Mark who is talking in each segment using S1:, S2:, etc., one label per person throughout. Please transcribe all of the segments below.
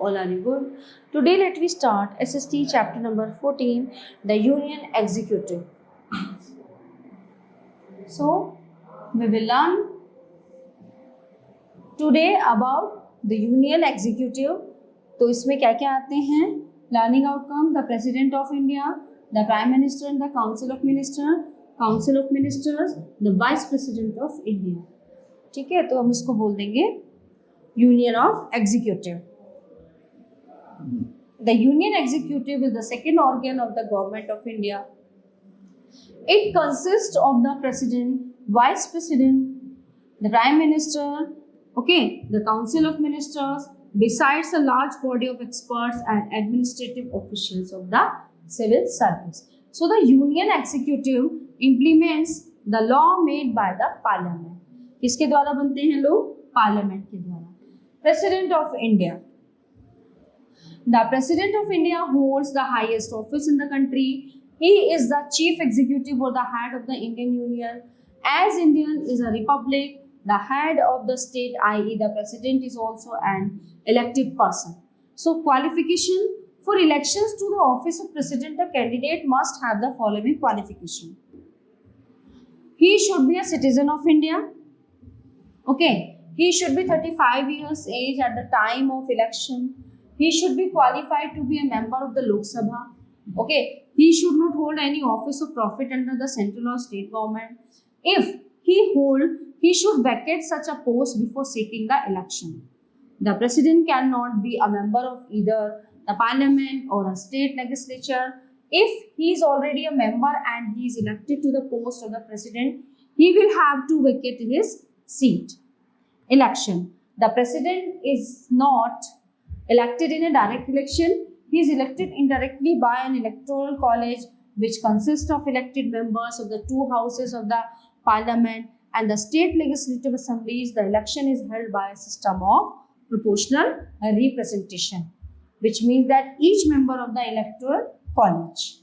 S1: All are you good? Today let we start SST chapter number 14, the Union Executive. So we will learn today about the Union Executive. तो इसमें क्या क्या आते हैं? Learning outcome, the President of India, the Prime Minister and the Council of Ministers, the Vice President of India. ठीक है, तो हम इसको बोल देंगे Union of Executive. The Union Executive is the second organ of the Government of India. It consists of the President, Vice President, the Prime Minister, the Council of Ministers, besides a large body of experts and administrative officials of the civil service. So the Union Executive implements the law made by the Parliament. किसके द्वारा बनते हैं लोग? Parliament के द्वारा. President of India. The President of India holds the highest office in the country. He is the chief executive or the head of the Indian Union. As India is a republic, the head of the state, i.e. the President, is also an elected person. So qualification for elections to the office of President, the candidate must have the following qualification. He should be a citizen of India. He should be 35 years age at the time of election. He should be qualified to be a member of the Lok Sabha. He should not hold any office of profit under the central or state government. If he should vacate such a post before seeking the election. The President cannot be a member of either the Parliament or a state legislature. If he is already a member and he is elected to the post of the President, he will have to vacate his seat. Election. The President is not elected in a direct election. He is elected indirectly by an electoral college which consists of elected members of the two houses of the Parliament and the state legislative assemblies. The election is held by a system of proportional representation, which means that each member of the electoral college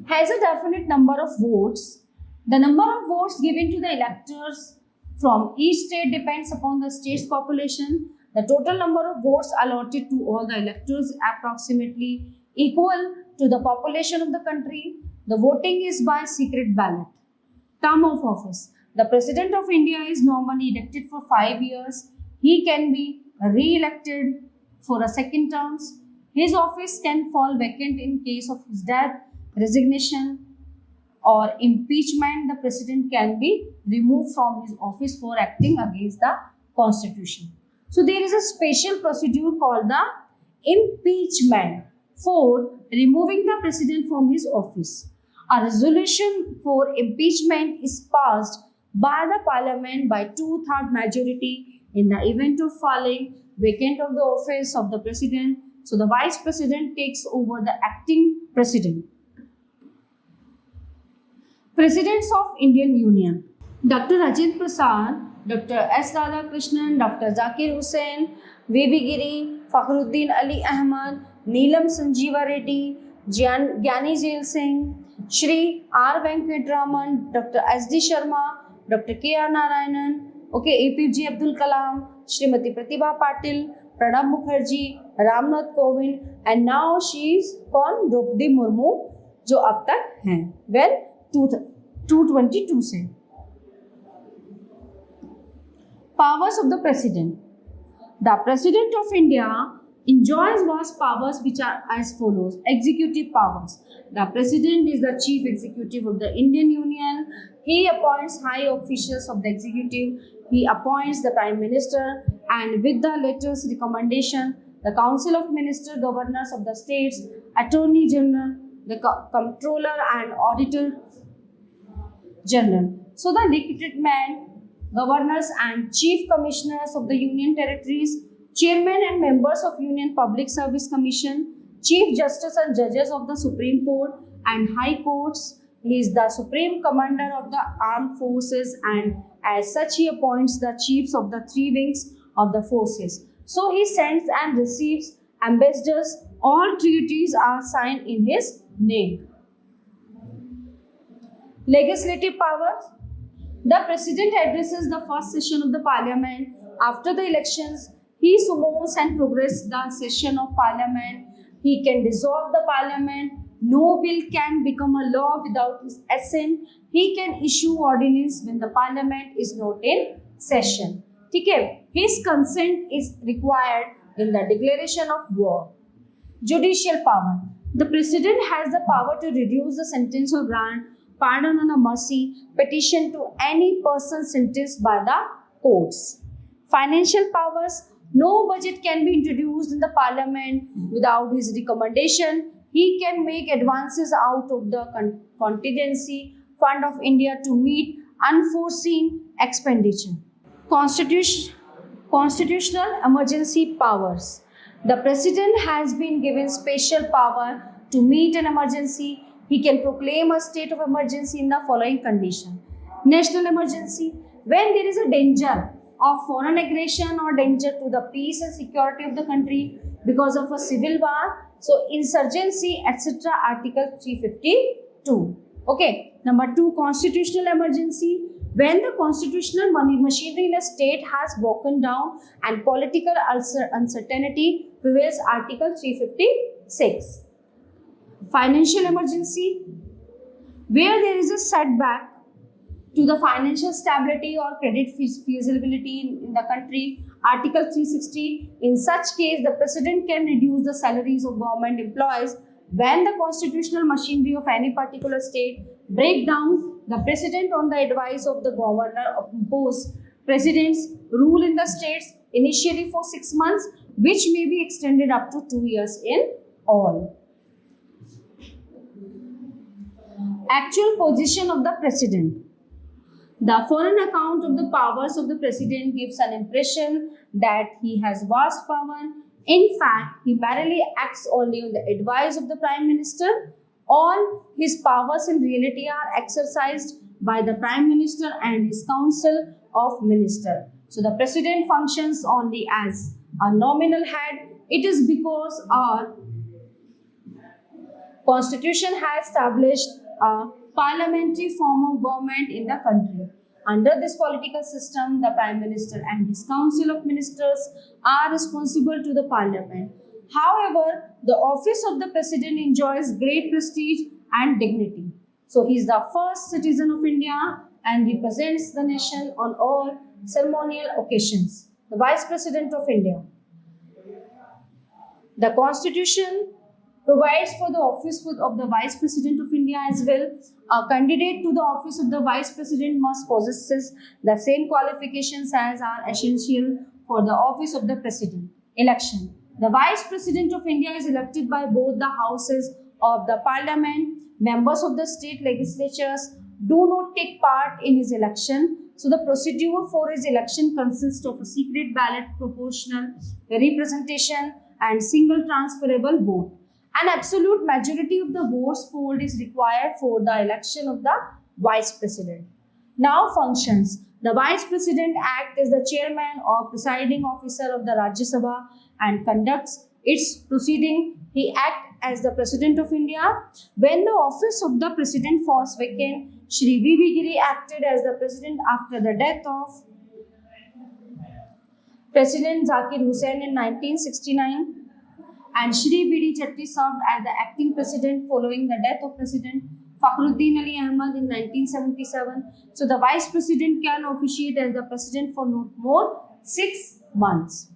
S1: has a definite number of votes. The number of votes given to the electors from each state depends upon the state's population. The total number of votes allotted to all the electors is approximately equal to the population of the country. The voting is by secret ballot. Term of office. The President of India is normally elected for 5 years. He can be re-elected for a second term. His office can fall vacant in case of his death, resignation, or impeachment. The President can be removed from his office for acting against the Constitution. So there is a special procedure called the impeachment for removing the President from his office. A resolution for impeachment is passed by the Parliament by 2/3 majority in the event of falling vacant of the office of the President. So the Vice President takes over the acting President. Presidents of Indian Union. Dr. Rajendra Prasad, Dr. S. Radhakrishnan, Dr. Zakir Hussain, V.V. Giri, Fakhruddin Ali Ahmad, Neelam Sanjeeva Reddy, Gyani Jail Singh, Shri R. Venkatraman, Dr. S.D. Sharma, Dr. K.R. Narayanan, APJ Abdul Kalam, Srimati Pratibha Patil, Pranab Mukherjee, Ramnath Kovind, and now she is कौन? द्रौपदी मुर्मू, जो अब तक हैं. Well, 222 से. Powers of the President. The President of India enjoys vast powers which are as follows. Executive powers. The President is the chief executive of the Indian Union. He appoints high officials of the executive. He appoints the Prime Minister, and with the latter's recommendation, the Council of Ministers, Governors of the States, Attorney General, the Comptroller and Auditor General. So the recruitment, governors and chief commissioners of the Union Territories, chairmen and members of Union Public Service Commission, chief justice and judges of the Supreme Court and High Courts. He is the supreme commander of the armed forces, and as such he appoints the chiefs of the 3 wings of the forces. So he sends and receives ambassadors. All treaties are signed in his name. Legislative powers. The President addresses the first session of the Parliament after the elections. He summons and progress the session of parliament. He can dissolve the parliament. No bill can become a law without his assent. He can issue ordinance when the parliament is not in session. Okay? His consent is required in the declaration of war. Judicial power. The president has the power to reduce the sentence or grant pardon on a mercy petition to any person sentenced by the courts. Financial powers. No budget can be introduced in the parliament without his recommendation. He can make advances out of the contingency fund of India to meet unforeseen expenditure. Constitutional emergency powers. The president has been given special power to meet an emergency. He can proclaim a state of emergency in the following condition. National emergency. When there is a danger of foreign aggression or danger to the peace and security of the country because of a civil war. So, insurgency, etc. Article 352. Okay. Number 2, constitutional emergency. When the constitutional machinery in a state has broken down and political uncertainty prevails, Article 356. Financial emergency. Where there is a setback to the financial stability or credit feasibility in the country, Article 360. In such case, the president can reduce the salaries of government employees. When the constitutional machinery of any particular state break down, the president on the advice of the governor impose president's rule in the states initially for 6 months, which may be extended up to 2 years in all. Actual position of the president. The foreign account of the powers of the president gives an impression that he has vast power. In fact, he merely acts only on the advice of the Prime Minister. All his powers in reality are exercised by the Prime Minister and his Council of Ministers. So the president functions only as a nominal head. It is because our Constitution has established a parliamentary form of government in the country. Under this political system, the Prime Minister and his Council of Ministers are responsible to the Parliament. However, the office of the President enjoys great prestige and dignity. So, he is the first citizen of India and represents the nation on all ceremonial occasions. The Vice President of India. The Constitution provides for the office of the Vice President of India as well. A candidate to the office of the Vice President must possess the same qualifications as are essential for the office of the President. Election. The Vice President of India is elected by both the houses of the Parliament. Members of the state legislatures do not take part in his election. So the procedure for his election consists of a secret ballot, proportional representation, and single transferable vote. An absolute majority of the votes polled is required for the election of the Vice President. Now functions. The Vice President acts as the chairman or presiding officer of the Rajya Sabha and conducts its proceeding. He acts as the President of India. When the office of the President falls vacant, Shri V.V. Giri acted as the President after the death of President Zakir Hussain in 1969. And Shri B.D. Chatty served as the acting president following the death of President Fakhruddin Ali Ahmad in 1977. So the Vice President can officiate as the President for no more 6 months.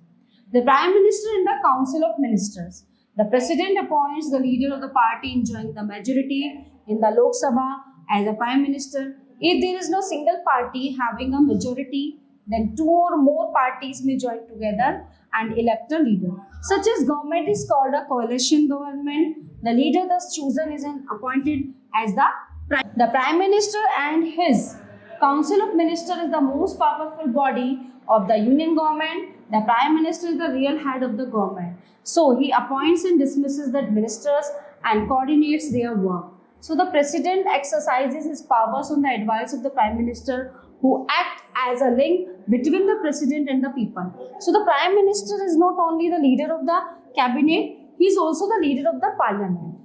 S1: The Prime Minister and the Council of Ministers. The President appoints the leader of the party enjoying the majority in the Lok Sabha as the Prime Minister. If there is no single party having a majority, then 2 or more parties may join together and elect a leader. Such as government is called a coalition government. The leader thus chosen is appointed as the Prime Minister, and his Council of Ministers is the most powerful body of the Union government. The Prime Minister is the real head of the government. So he appoints and dismisses the ministers and coordinates their work. So the President exercises his powers on the advice of the Prime Minister, who act as a link between the President and the people. So the Prime Minister is not only the leader of the cabinet, he is also the leader of the Parliament.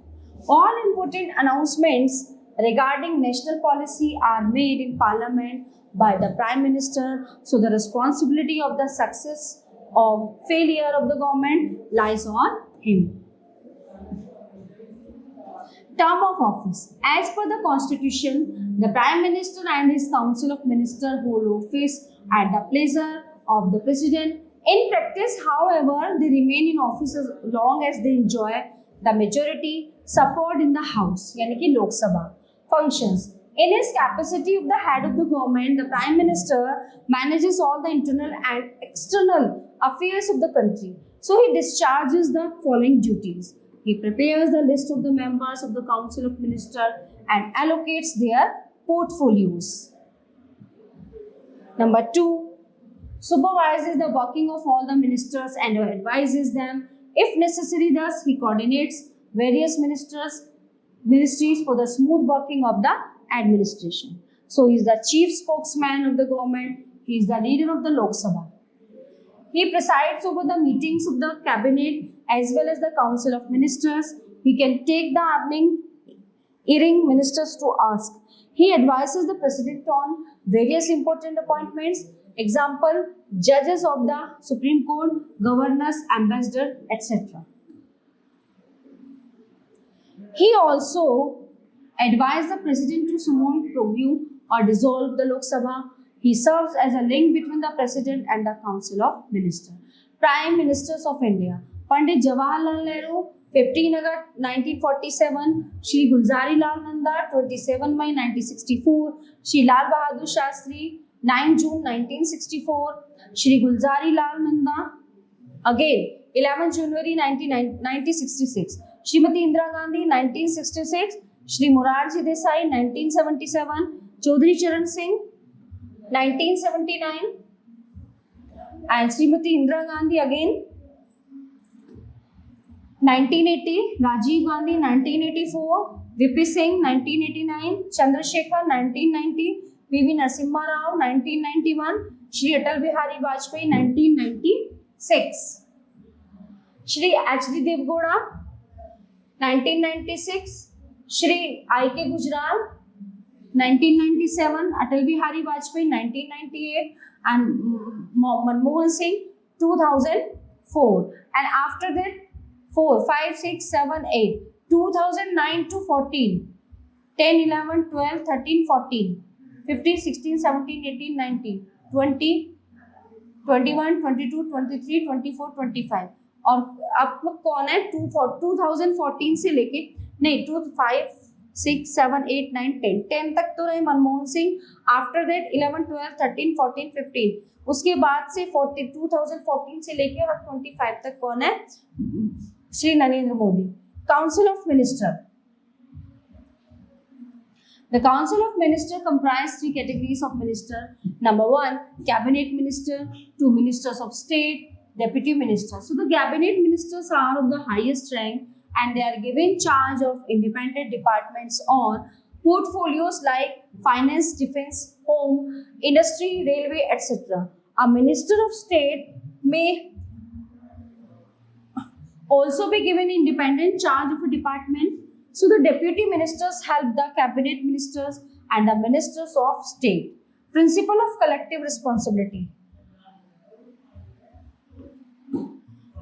S1: All important announcements regarding national policy are made in Parliament by the Prime Minister. So the responsibility of the success of failure of the government lies on him. Term of office. As per the constitution, the Prime Minister and his Council of Ministers hold office at the pleasure of the President. In practice, however, they remain in office as long as they enjoy the majority support in the House, yani ki Lok Sabha. Functions. In his capacity of the head of the government, the Prime Minister manages all the internal and external affairs of the country. So he discharges the following duties. He prepares the list of the members of the Council of Ministers and allocates their portfolios. Number 2, supervises the working of all the ministers and advises them. If necessary, thus he coordinates various ministries for the smooth working of the administration. So he is the chief spokesman of the government. He is the leader of the Lok Sabha. He presides over the meetings of the cabinet as well as the Council of Ministers. He can take the erring ministers to ask. He advises the President on various important appointments. Example, judges of the Supreme Court, governors, ambassadors, etc. He also advised the President to summon, prorogue or dissolve the Lok Sabha. He serves as a link between the President and the Council of Ministers. Prime Ministers of India. Pandit Jawaharlal Nehru, 15 August 1947. Shri Gulzari Lal Nanda, 27 May 1964. Shri Lal Bahadur Shastri, 9 June 1964. Shri Gulzari Lal Nanda, again 11 January 1966. Shrimati Indira Gandhi, 1966. Shri Morarji Desai, 1977. Chaudhary Charan Singh, 1979. And Shrimati Indira Gandhi again, 1980. Rajiv Gandhi, 1984. VP Singh, 1989. Chandrasekhar, 1990. PV Narasimha Rao, 1991. Shri Atal Bihari Vajpayee, 1996. Shri H.D. Devgoda, 1996. Shri I.K. Gujral, 1997. Atal Bihari Vajpayee, 1998. And Manmohan Singh, 2004. And after that, 4, 5, 6, 7, 8. 2009 to 14. 10, 11, 12, 13, 14. 15, 16, 17, 18, 19, 20, 21, 22, 23, 24, 25. और आप लोग कौन है 2014 से लेके नहीं 5, 6, 7, 8, 9, 10 तक तो रहे मनमोहन सिंह. After that 11, 12, 13, 14, 15. उसके बाद से 2014 से लेके और 25 तक कौन है Shri Narendra Modi. Council of minister. The Council of Ministers comprise 3 categories of minister. Number 1, cabinet minister, 2 ministers of state, deputy ministers. So the cabinet ministers are of the highest rank and they are given charge of independent departments or portfolios like finance, defense, home, industry, railway, etc. A minister of state may also be given independent charge of a department. So the deputy ministers help the cabinet ministers and the ministers of state. Principle of collective responsibility.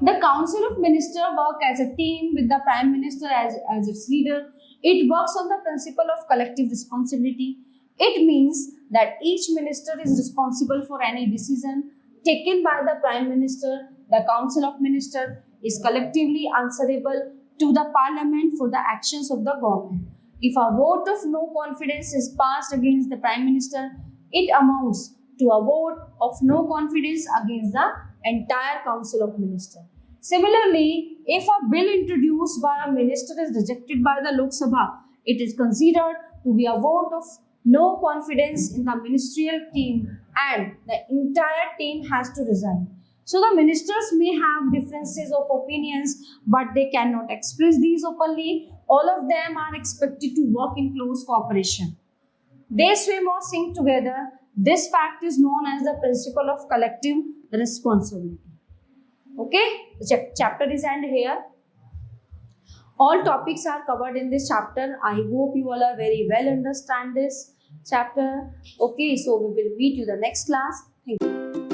S1: The Council of Ministers work as a team with the Prime Minister as its leader. It works on the principle of collective responsibility. It means that each minister is responsible for any decision taken by the Prime Minister. The Council of Ministers is collectively answerable to the Parliament for the actions of the government. If a vote of no confidence is passed against the Prime Minister, it amounts to a vote of no confidence against the entire Council of Ministers. Similarly, if a bill introduced by a minister is rejected by the Lok Sabha, it is considered to be a vote of no confidence in the ministerial team and the entire team has to resign. So the ministers may have differences of opinions, but they cannot express these openly. All of them are expected to work in close cooperation. They swim or sink together. This fact is known as the principle of collective responsibility. Okay, the chapter is end here. All topics are covered in this chapter. I hope you all are very well understand this chapter. Okay, so we will meet you the next class. Thank you.